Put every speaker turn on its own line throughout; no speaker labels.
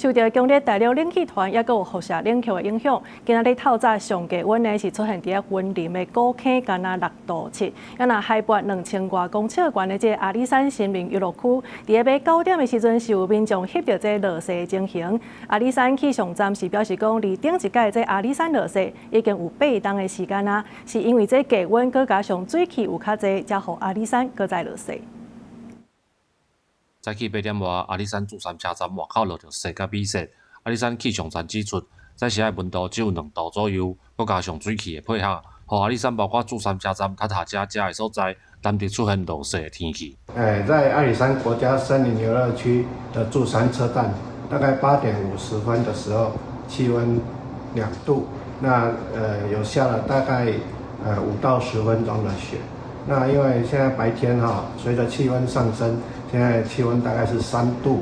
受到强烈大陆冷气团也有辐射冷却的影响，今仔日透早上低温呢是出现伫云林的高坑，干那6度7，也那海拔2000多公尺悬的这阿里山森林娱乐区，伫下晡9点的时阵是有民众翕到这落雪的情形。阿里山气象站是表示讲，离顶一届这阿里山落雪已经有8冬的时间啊，是因为这低温，佮加上水汽有较侪，才互阿里山搁再落雪。
早起8点外，阿里山主山车站外口落着雪甲米雪。阿里山气象站指出，早时的温度只有2度左右，佮加上水汽的配合，互阿里山包括主山车站脚下遮的所在，难得出现落雪的天气。
在阿里山国家森林游乐区的柱山车站，大概8点50分的时候，气温2度，那有下了大概5到10分钟的雪。那因为现在白天随着气温上升，现在气温大概是3度，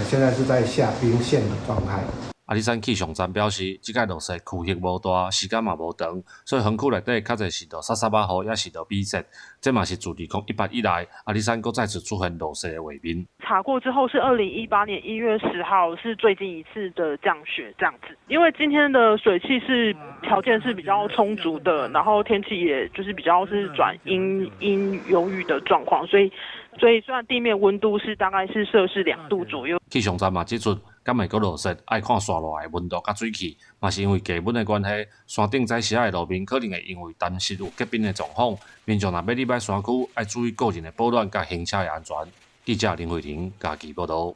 现在是在下冰线的状态。
阿里山气象站表示，即届落雪区域无大，时间嘛无长，所以园区内底较侪是着沙沙巴雨，也是着米雪。这嘛是自2018以来，阿里山搁再次出现落雪的画面。
查过之后是2018年1月10号是最近一次的降雪这样子。因为今天的水汽是条件是比较充足的，然后天气也就是比较是转阴有雨的状况，所以虽然地面温度是大概是摄氏2度左右。
气象站嘛指出，敢会阁落雪，爱看山路的温度甲水汽，嘛是因为低温的关系，山顶在时的路面可能会因为担心有结冰的状况，民众若要入山区，爱注意个人的保暖甲行车的安全。记者林慧婷家己报道。